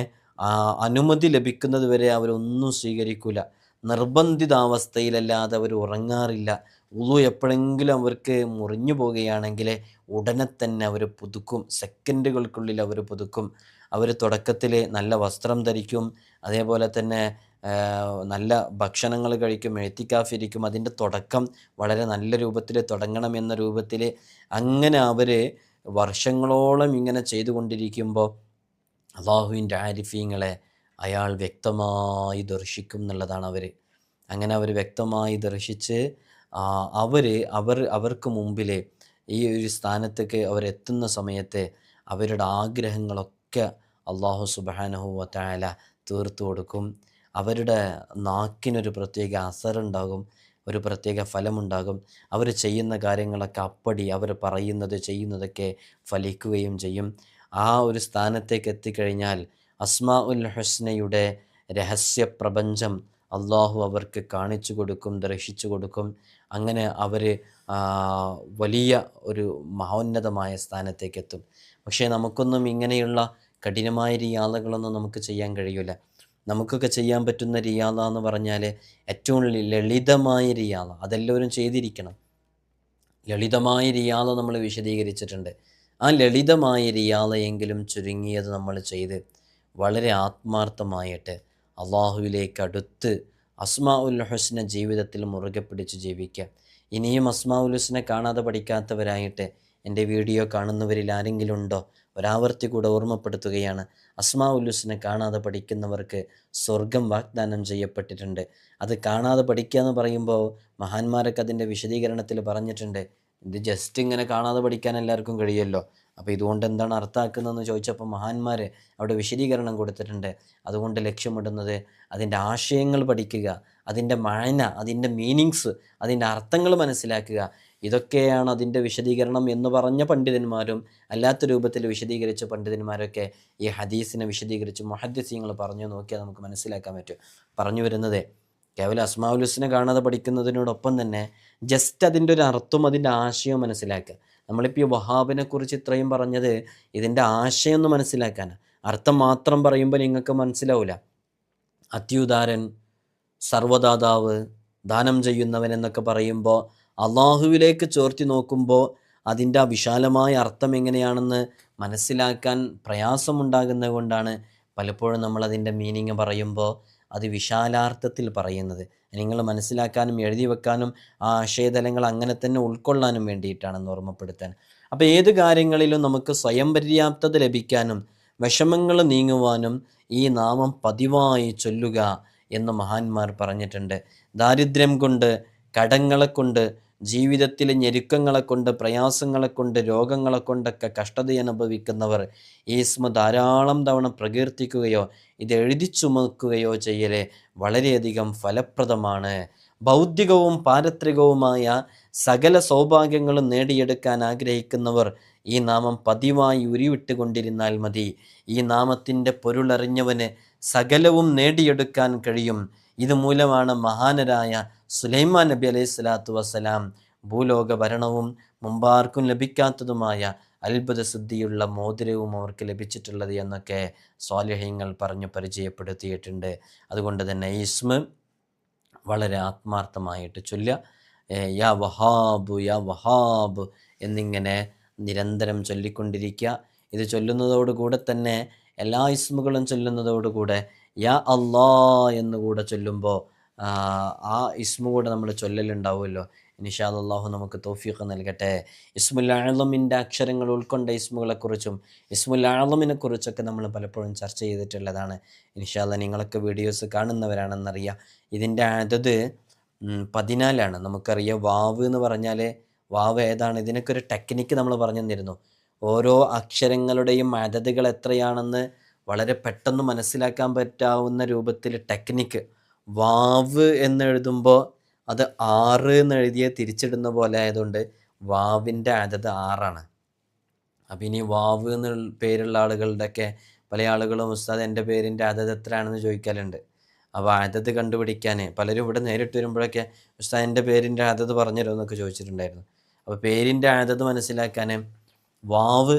Speaker 1: അനുമതി ലഭിക്കുന്നത് വരെ അവരൊന്നും സ്വീകരിക്കില്ല. നിർബന്ധിതാവസ്ഥയിലല്ലാതെ അവർ ഉറങ്ങാറില്ല. ഉളു എപ്പോഴെങ്കിലും അവർക്ക് മുറിഞ്ഞു പോവുകയാണെങ്കിൽ ഉടനെ തന്നെ അവർ പുതുക്കും, സെക്കൻഡുകൾക്കുള്ളിൽ അവർ പുതുക്കും. അവർ തുടക്കത്തിൽ നല്ല വസ്ത്രം ധരിക്കും, അതേപോലെ തന്നെ നല്ല ഭക്ഷണങ്ങൾ കഴിക്കും, എഴുത്തിക്കാഫിരിക്കും. അതിൻ്റെ തുടക്കം വളരെ നല്ല രൂപത്തിൽ തുടങ്ങണം എന്ന രൂപത്തിൽ അങ്ങനെ അവർ വർഷങ്ങളോളം ഇങ്ങനെ ചെയ്തുകൊണ്ടിരിക്കുമ്പോൾ അള്ളാഹുവിൻ്റെ ആരിഫീങ്ങളെ അയാൾ വ്യക്തമായി ദർശിക്കും എന്നുള്ളതാണ് അവർ. അങ്ങനെ അവർ വ്യക്തമായി ദർശിച്ച് അവർക്ക് മുമ്പിൽ ഈ ഒരു സ്ഥാനത്തേക്ക് അവരെത്തുന്ന സമയത്ത് അവരുടെ ആഗ്രഹങ്ങളൊക്കെ അള്ളാഹു സുബ്ഹാനഹു വ തആല തീർത്തു കൊടുക്കും. അവരുടെ നാക്കിനൊരു പ്രത്യേക അസറുണ്ടാകും, ഒരു പ്രത്യേക ഫലമുണ്ടാകും. അവർ ചെയ്യുന്ന കാര്യങ്ങളൊക്കെ അപ്പടി അവർ പറയുന്നത് ചെയ്യുന്നതൊക്കെ ഫലിക്കുകയും ചെയ്യും. ആ ഒരു സ്ഥാനത്തേക്ക് എത്തിക്കഴിഞ്ഞാൽ അസ്മാഉൽ ഹുസ്നയുടെ രഹസ്യപ്രപഞ്ചം അള്ളാഹു അവർക്ക് കാണിച്ചു കൊടുക്കും, ദർശിച്ചു കൊടുക്കും. അങ്ങനെ അവർ വലിയ ഒരു മഹോന്നതമായ സ്ഥാനത്തേക്ക് എത്തും. പക്ഷേ നമുക്കൊന്നും ഇങ്ങനെയുള്ള കഠിനമായ റിയാദകളൊന്നും നമുക്ക് ചെയ്യാൻ കഴിയില്ല. നമുക്കൊക്കെ ചെയ്യാൻ പറ്റുന്ന റിയാദ എന്ന് പറഞ്ഞാൽ ഏറ്റവും ലളിതമായ റിയാദ, അതെല്ലാവരും ചെയ്തിരിക്കണം. ലളിതമായ റിയാദ നമ്മൾ വിശദീകരിച്ചിട്ടുണ്ട്. ആ ലളിതമായ റിയാദയെങ്കിലും ചുരുങ്ങിയത് നമ്മൾ ചെയ്ത് വളരെ ആത്മാർത്ഥമായിട്ട് അള്ളാഹുവിലേക്ക് അടുത്ത് അസ്മാഉൽ ഹുസ്ന ജീവിതത്തിൽ മുറുകെ പിടിച്ച് ജീവിക്കുക. ഇനിയും അസ്മാഉൽ ഹുസ്നെ കാണാതെ പഠിക്കാത്തവരായിട്ട് എൻ്റെ വീഡിയോ കാണുന്നവരിൽ ആരെങ്കിലും ഉണ്ടോ? ഒരാവർത്തി കൂടെ ഓർമ്മപ്പെടുത്തുകയാണ്. അസ്മാഉൽ ഹുസ്നെ കാണാതെ പഠിക്കുന്നവർക്ക് സ്വർഗം വാഗ്ദാനം ചെയ്യപ്പെട്ടിട്ടുണ്ട്. അത് കാണാതെ പഠിക്കുക എന്ന് പറയുമ്പോൾ മഹാന്മാരൊക്കെ അതിൻ്റെ വിശദീകരണത്തിൽ പറഞ്ഞിട്ടുണ്ട്. ഇത് ജസ്റ്റ് ഇങ്ങനെ കാണാതെ പഠിക്കാൻ എല്ലാവർക്കും കഴിയുമല്ലോ. അപ്പോൾ ഇതുകൊണ്ട് എന്താണ് അർത്ഥമാക്കുന്നതെന്ന് ചോദിച്ചപ്പോൾ മഹാന്മാർ അവിടെ വിശദീകരണം കൊടുത്തിട്ടുണ്ട്. അതുകൊണ്ട് ലക്ഷ്യമിടുന്നത് അതിൻ്റെ ആശയങ്ങൾ പഠിക്കുക, അതിൻ്റെ മഅന, അതിൻ്റെ മീനിങ്സ്, അതിൻ്റെ അർത്ഥങ്ങൾ മനസ്സിലാക്കുക. ഇതൊക്കെയാണ് അതിൻ്റെ വിശദീകരണം എന്ന് പറഞ്ഞ പണ്ഡിതന്മാരും അല്ലാത്ത രൂപത്തിൽ വിശദീകരിച്ച പണ്ഡിതന്മാരൊക്കെ ഈ ഹദീസിനെ വിശദീകരിച്ച് മുഹദ്ദിസീങ്ങൾ പറഞ്ഞു നോക്കിയാൽ നമുക്ക് മനസ്സിലാക്കാൻ പറ്റും. പറഞ്ഞു വരുന്നത് കേവലം അസ്മാഉൽ ഹുസ്നെ കാണാതെ പഠിക്കുന്നതിനോടൊപ്പം തന്നെ ജസ്റ്റ് അതിൻ്റെ ഒരു അർത്ഥവും അതിൻ്റെ ആശയവും മനസ്സിലാക്കുക. നമ്മളിപ്പോൾ ഈ വഹാബിനെ കുറിച്ച് ഇത്രയും പറഞ്ഞത് ഇതിൻ്റെ ആശയം ഒന്ന് മനസ്സിലാക്കാനാണ്. അർത്ഥം മാത്രം പറയുമ്പോൾ നിങ്ങൾക്ക് മനസ്സിലാവില്ല. അത്യുദാരൻ, സർവദാതാവ്, ദാനം ചെയ്യുന്നവൻ എന്നൊക്കെ പറയുമ്പോൾ അള്ളാഹുവിലേക്ക് ചോർത്തി നോക്കുമ്പോൾ അതിൻ്റെ ആ വിശാലമായ അർത്ഥം എങ്ങനെയാണെന്ന് മനസ്സിലാക്കാൻ പ്രയാസമുണ്ടാകുന്നത് കൊണ്ടാണ് പലപ്പോഴും നമ്മളതിൻ്റെ മീനിങ് പറയുമ്പോൾ അത് വിശാലാർത്ഥത്തിൽ പറയുന്നത്. നിങ്ങൾ മനസ്സിലാക്കാനും എഴുതി വെക്കാനും ആ ആശയതലങ്ങൾ അങ്ങനെ തന്നെ ഉൾക്കൊള്ളാനും വേണ്ടിയിട്ടാണെന്ന് ഓർമ്മപ്പെടുത്താൻ. അപ്പോൾ ഏത് കാര്യങ്ങളിലും നമുക്ക് സ്വയം പര്യാപ്തത ലഭിക്കാനും വിഷമങ്ങൾ നീങ്ങുവാനും ഈ നാമം പതിവായി ചൊല്ലുക എന്ന് മഹാന്മാർ പറഞ്ഞിട്ടുണ്ട്. ദാരിദ്ര്യം കൊണ്ട്, കടങ്ങളെ കൊണ്ട്, ജീവിതത്തിലെ ഞെരുക്കങ്ങളെ കൊണ്ട്, പ്രയാസങ്ങളെ കൊണ്ട്, രോഗങ്ങളെ കൊണ്ടൊക്കെ കഷ്ടതയനുഭവിക്കുന്നവർ ഈ ഇസ്മ ധാരാളം തവണ പ്രകീർത്തിക്കുകയോ ഇത് എഴുതി ചുമക്കുകയോ ചെയ്യലേ വളരെയധികം ഫലപ്രദമാണ്. ഭൗതികവും പാരത്രികവുമായ സകല സൗഭാഗ്യങ്ങളും നേടിയെടുക്കാൻ ആഗ്രഹിക്കുന്നവർ ഈ നാമം പതിവായി ഉരുവിട്ടുകൊണ്ടിരുന്നാൽ മതി. ഈ നാമത്തിൻ്റെ പൊരുളറിഞ്ഞവന് സകലവും നേടിയെടുക്കാൻ കഴിയും. ഇതുമൂലമാണ് മഹാനരായ സുലൈമാൻ നബി അലൈഹി സ്വലാത്തു വസ്സലാം ഭൂലോക ഭരണവും മുമ്പാർക്കും ലഭിക്കാത്തതുമായ അത്ഭുത സിദ്ധിയുള്ള മോതിരവും അവർക്ക് ലഭിച്ചിട്ടുള്ളത് എന്നൊക്കെ സ്വാലിഹ്യങ്ങൾ പറഞ്ഞു പരിചയപ്പെടുത്തിയിട്ടുണ്ട്. അതുകൊണ്ട് തന്നെ ഈ ഇസ്മ വളരെ ആത്മാർത്ഥമായിട്ട് ചൊല്ലുക. യാ വഹാബ് യാ വഹാബ് എന്നിങ്ങനെ നിരന്തരം ചൊല്ലിക്കൊണ്ടിരിക്കുക. ഇത് ചൊല്ലുന്നതോടുകൂടെ തന്നെ എല്ലാ ഇസ്മുകളും ചൊല്ലുന്നതോടുകൂടെ യാ അല്ലാ എന്നുകൂടെ ചൊല്ലുമ്പോൾ ആ ഇസ്മു കൂടെ നമ്മൾ ചൊല്ലലുണ്ടാവുമല്ലോ. ഇൻഷാ അല്ലാഹു നമുക്ക് തൗഫീഖ് നൽകട്ടെ. ഇസ്മുൽ അഅ്ളമിൻ്റെ അക്ഷരങ്ങൾ ഉൾക്കൊണ്ട ഇസ്മുകളെക്കുറിച്ചും ഇസ്മുൽ അഅ്ളമിനെ കുറിച്ചൊക്കെ നമ്മൾ പലപ്പോഴും ചർച്ച ചെയ്തിട്ടുള്ളതാണ്. ഇൻഷാ അല്ലാഹ് നിങ്ങളൊക്കെ വീഡിയോസ് കാണുന്നവരാണെന്നറിയാം. ഇതിൻ്റെ അതത് 14. നമുക്കറിയാം വാവ് എന്ന് പറഞ്ഞാൽ വാവ് ഏതാണ്, ഇതിനൊക്കെ ഒരു ടെക്നിക്ക് നമ്മൾ പറഞ്ഞു തന്നിരുന്നു. ഓരോ അക്ഷരങ്ങളുടെയും അതതുകൾ എത്രയാണെന്ന് വളരെ പെട്ടെന്ന് മനസ്സിലാക്കാൻ പറ്റാവുന്ന രൂപത്തിൽ ടെക്നിക്ക്. വാവ് എന്നെഴുതുമ്പോൾ അത് 6 എന്ന് എഴുതിയ തിരിച്ചിടുന്ന പോലെ ആയതുകൊണ്ട് വാവിൻ്റെ അതത് 6ആണ്. അപ്പം ഇനി വാവ് എന്ന് പേരുള്ള ആളുകളുടെയൊക്കെ പല ആളുകളും ഉസ്താദ് എൻ്റെ പേരിൻ്റെ അതത് എത്രയാണെന്ന് ചോദിക്കലുണ്ട്. അപ്പോൾ അതത് കണ്ടുപിടിക്കാൻ പലരും ഇവിടെ നേരിട്ട് വരുമ്പോഴൊക്കെ ഉസ്താദ് എൻ്റെ പേരിൻ്റെ അതത് പറഞ്ഞുതരുമോ എന്നൊക്കെ ചോദിച്ചിട്ടുണ്ടായിരുന്നു. അപ്പോൾ പേരിൻ്റെ അതത് മനസ്സിലാക്കാൻ വാവ്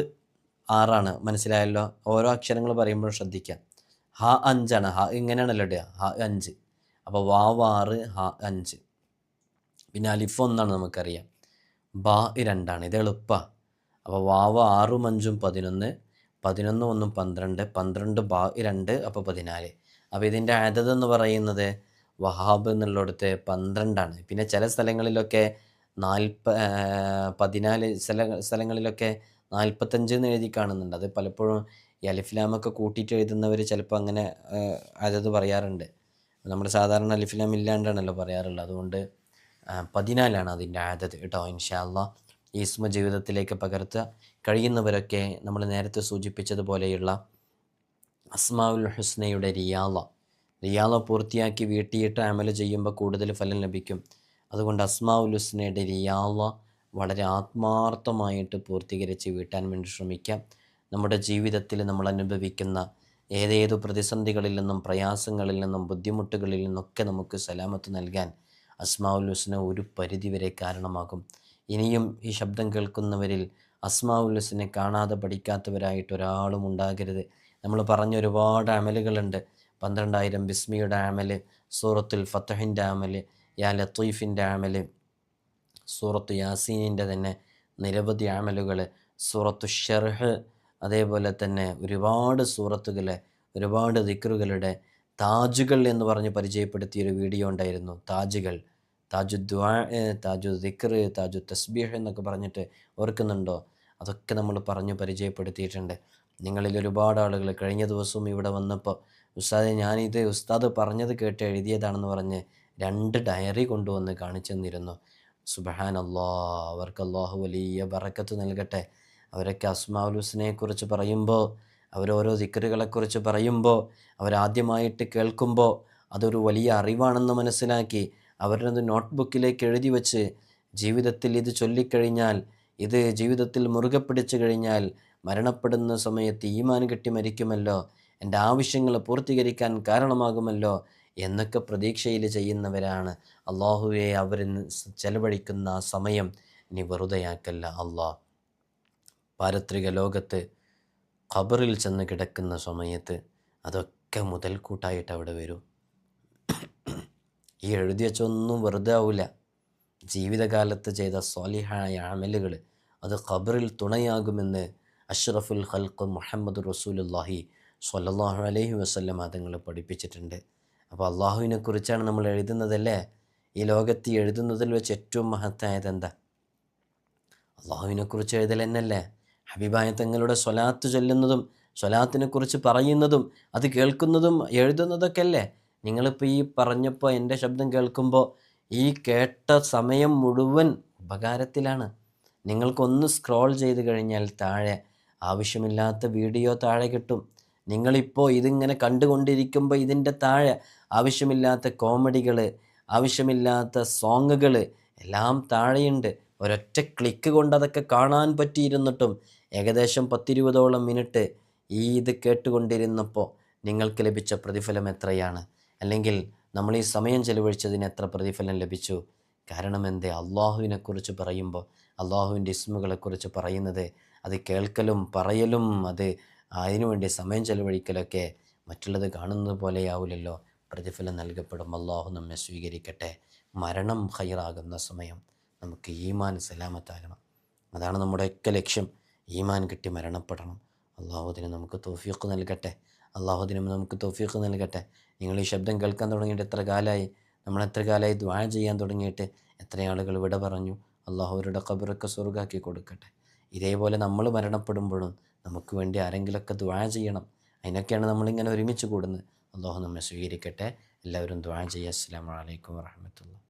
Speaker 1: 6ആണ്, മനസ്സിലായല്ലോ. ഓരോ അക്ഷരങ്ങൾ പറയുമ്പോഴും ശ്രദ്ധിക്കാം. ഹ 5ആണ്. ഹ ഇങ്ങനെയാണല്ലോ ഇടുക, ഹ 5. അപ്പോൾ വാവ് 6, ഹ 5. പിന്നെ അലിഫ് 1 നമുക്കറിയാം. ബാ 2. ഇത് എളുപ്പമാണ്. അപ്പോൾ വാവ് 6ഉം 5ഉം 11, 11 1 12, 12 ബാ 2, അപ്പോൾ 14. അപ്പോൾ ഇതിൻ്റെ അതതെന്ന് പറയുന്നത് വഹാബ് എന്നുള്ളിടത്ത് 12ആണ്. പിന്നെ ചില സ്ഥലങ്ങളിലൊക്കെ 14 സ്ഥലങ്ങളിലൊക്കെ 45 എന്ന് എഴുതി കാണുന്നുണ്ട്. അത് പലപ്പോഴും ഈ അലിഫ്ലാമൊക്കെ കൂട്ടിയിട്ട് എഴുതുന്നവർ ചിലപ്പോൾ അങ്ങനെ അതത് പറയാറുണ്ട്. നമ്മൾ സാധാരണ അലിഫ്ലാം ഇല്ലാണ്ടാണല്ലോ പറയാറുള്ളത്. അതുകൊണ്ട് 14ആണ് അതിൻ്റെ അതത് കേട്ടോ. ഇൻഷാ അല്ലാഹ് ഈ ഇസ്മ ജീവിതത്തിലേക്ക് പകർത്തുക. കഴിയുന്നവരൊക്കെ നമ്മൾ നേരത്തെ സൂചിപ്പിച്ചതുപോലെയുള്ള അസ്മാഉൽ ഹുസ്നയുടെ റിയാള പൂർത്തിയാക്കി വീട്ടിയിട്ട് അമൽ ചെയ്യുമ്പോൾ കൂടുതൽ ഫലം ലഭിക്കും. അതുകൊണ്ട് അസ്മാഉൽ ഹുസ്നയുടെ റിയാള വളരെ ആത്മാർത്ഥമായിട്ട് പൂർത്തീകരിച്ച് വീട്ടാൻ വേണ്ടി ശ്രമിക്കാം. നമ്മുടെ ജീവിതത്തിൽ നമ്മൾ അനുഭവിക്കുന്ന ഏതേതു പ്രതിസന്ധികളിൽ നിന്നും പ്രയാസങ്ങളിൽ നിന്നും ബുദ്ധിമുട്ടുകളിൽ നിന്നൊക്കെ നമുക്ക് സലാമത്ത് നൽകാൻ അസ്മാഉൽ ഹുസ്ന ഒരു പരിധിവരെ കാരണമാകും. ഇനിയും ഈ ശബ്ദം കേൾക്കുന്നവരിൽ അസ്മാഉൽ ഹുസ്നെ കാണാതെ പഠിക്കാത്തവരായിട്ട് ഒരാളും ഉണ്ടാകരുത്. നമ്മൾ പറഞ്ഞ ഒരുപാട് അമലുകളുണ്ട്. 12,000 ബിസ്മിയുടെ അമല്, സൂറത്തുൽ ഫത്തഹിൻ്റെ അമല്, യാ ലത്തീഫിൻ്റെ അമല്, സൂറത്തു യാസീനിൻ്റെ തന്നെ നിരവധി അമലുകൾ, സൂറത്തു ഷർഹ്, അതേപോലെ തന്നെ ഒരുപാട് സൂറത്തുകൾ, ഒരുപാട് ദിക്റുകളുടെ താജുകൾ എന്ന് പറഞ്ഞ് പരിചയപ്പെടുത്തിയൊരു വീഡിയോ ഉണ്ടായിരുന്നു. താജു ദുആ, താജു ദിക്ർ, താജു തസ്ബീഹ് എന്നൊക്കെ പറഞ്ഞിട്ട് ഓർക്കുന്നുണ്ടോ? അതൊക്കെ നമ്മൾ പറഞ്ഞു പരിചയപ്പെടുത്തിയിട്ടുണ്ട്. നിങ്ങളിൽ ഒരുപാട് ആളുകൾ കഴിഞ്ഞ ദിവസവും ഇവിടെ വന്നപ്പോൾ ഉസ്താദെ ഞാനിത് ഉസ്താദ് പറഞ്ഞത് കേട്ട് എഴുതിയതാണെന്ന് പറഞ്ഞ് 2 ഡയറി കൊണ്ടുവന്ന് കാണിച്ചു തന്നിരുന്നു. സുബ്ഹാനല്ലാഹ്, അവർക്ക് അല്ലാഹു വലിയ ബറക്കത്ത് നൽകട്ടെ. അവരൊക്കെ അസ്മാഉൽ ഹുസ്നയെക്കുറിച്ച് പറയുമ്പോൾ, അവരോരോ ദിക്റുകളെക്കുറിച്ച് പറയുമ്പോൾ, അവരാദ്യമായിട്ട് കേൾക്കുമ്പോൾ അതൊരു വലിയ അറിവാണെന്ന് മനസ്സിലാക്കി അവരത് നോട്ട്ബുക്കിലേക്ക് എഴുതി വച്ച് ജീവിതത്തിൽ ഇത് ചൊല്ലിക്കഴിഞ്ഞാൽ, ഇത് ജീവിതത്തിൽ മുറുകെ പിടിച്ചു കഴിഞ്ഞാൽ മരണപ്പെടുന്ന സമയത്ത് ഈമാൻ കിട്ടി മരിക്കുമല്ലോ, എൻ്റെ ആവശ്യങ്ങൾ പൂർത്തീകരിക്കാൻ കാരണമാകുമല്ലോ എന്നൊക്കെ പ്രതീക്ഷയിൽ ചെയ്യുന്നവരാണ്. അള്ളാഹുവെ, അവർ ചെലവഴിക്കുന്ന ആ സമയം നീ വെറുതെയാക്കല്ല അള്ളാഹ്. പാരത്രിക ലോകത്ത് ഖബറിൽ ചെന്ന് കിടക്കുന്ന സമയത്ത് അതൊക്കെ മുതൽക്കൂട്ടായിട്ട് അവിടെ വരും. ഈ എഴുതി വെച്ചൊന്നും വെറുതെ ആവില്ല. ജീവിതകാലത്ത് ചെയ്ത സ്വാലിഹായ അമലുകൾ അത് ഖബറിൽ തുണയാകുമെന്ന് അഷ്റഫുൽ ഖൽഖ് മുഹമ്മദ് റസൂലുള്ളാഹി സ്വല്ലല്ലാഹു അലൈഹി വസല്ലം തങ്ങൾ പഠിപ്പിച്ചിട്ടുണ്ട്. അപ്പോൾ അള്ളാഹുവിനെ കുറിച്ചാണ് നമ്മൾ എഴുതുന്നതല്ലേ. ഈ ലോകത്ത് എഴുതുന്നതിൽ വെച്ച് ഏറ്റവും മഹത്തായത് എന്താ? അള്ളാഹുവിനെക്കുറിച്ച് എഴുതൽ തന്നെയല്ലേ. ഹബീബായ തങ്ങളുടെ സ്വലാത്ത് ചൊല്ലുന്നതും സ്വലാത്തിനെക്കുറിച്ച് പറയുന്നതും അത് കേൾക്കുന്നതും എഴുതുന്നതൊക്കെ അല്ലേ. നിങ്ങളിപ്പോൾ ഈ പറഞ്ഞപ്പോൾ എൻ്റെ ശബ്ദം കേൾക്കുമ്പോൾ ഈ കേട്ട സമയം മുഴുവൻ ഉപകാരത്തിലാണ്. നിങ്ങൾക്കൊന്ന് സ്ക്രോൾ ചെയ്ത് കഴിഞ്ഞാൽ താഴെ ആവശ്യമില്ലാത്ത വീഡിയോ താഴെ കിട്ടും. നിങ്ങളിപ്പോൾ ഇതിങ്ങനെ കണ്ടുകൊണ്ടിരിക്കുമ്പോൾ ഇതിൻ്റെ താഴെ ആവശ്യമില്ലാത്ത കോമഡികൾ, ആവശ്യമില്ലാത്ത സോങ്ങുകൾ എല്ലാം താഴെയുണ്ട്. ഒരൊറ്റ ക്ലിക്ക് കൊണ്ട് അതൊക്കെ കാണാൻ പറ്റിയിരുന്നിട്ടും ഏകദേശം 10-20ഓളം മിനിറ്റ് ഇത് കേട്ടുകൊണ്ടിരുന്നപ്പോൾ നിങ്ങൾക്ക് ലഭിച്ച പ്രതിഫലം എത്രയാണ്? അല്ലെങ്കിൽ നമ്മൾ ഈ സമയം ചെലവഴിച്ചതിന് എത്ര പ്രതിഫലം ലഭിച്ചു? കാരണം എന്തേ? അള്ളാഹുവിനെക്കുറിച്ച് പറയുമ്പോൾ, അള്ളാഹുവിൻ്റെ ഇസ്മുകളെക്കുറിച്ച് പറയുന്നത്, അത് കേൾക്കലും പറയലും, അത് അതിനുവേണ്ടി സമയം ചെലവഴിക്കലൊക്കെ മറ്റുള്ളത് കാണുന്നത് പോലെയാവില്ലല്ലോ. പ്രതിഫലം നൽകപ്പെടും. അള്ളാഹു നമ്മെ സ്വീകരിക്കട്ടെ. മരണം ഖൈറാകുന്ന സമയം നമുക്ക് ഈമാൻ സലാമത്താകണം. അതാണ് നമ്മുടെയൊക്കെ ലക്ഷ്യം. ഈമാൻ കിട്ടി മരണപ്പെടണം. അള്ളാഹു അതിന് നമുക്ക് തൗഫീഖ് നൽകട്ടെ. അള്ളാഹു അതിന് നമുക്ക് തൗഫീഖ് നൽകട്ടെ. നിങ്ങൾ ഈ ശബ്ദം കേൾക്കാൻ തുടങ്ങിയിട്ട് എത്ര കാലമായി? നമ്മൾ എത്ര കാലമായി ദുആ ചെയ്യാൻ തുടങ്ങിയിട്ട്? എത്ര ആളുകൾ വിട പറഞ്ഞു. അള്ളാഹു അവരുടെ ഖബറൊക്കെ സ്വർഗ്ഗാക്കി കൊടുക്കട്ടെ. ഇതേപോലെ നമ്മൾ മരണപ്പെടുമ്പോഴും നമുക്ക് വേണ്ടി ആരെങ്കിലുമൊക്കെ ദുആ ചെയ്യണം. അതിനൊക്കെയാണ് നമ്മളിങ്ങനെ ഒരുമിച്ച് കൂടുന്നത്. അള്ളാഹു നമ്മെ സ്വീകരിക്കട്ടെ. എല്ലാവരും ദുആ ചെയ്യുക. അസ്സലാമു അലൈക്കും വറഹ്മത്തുള്ളാഹി.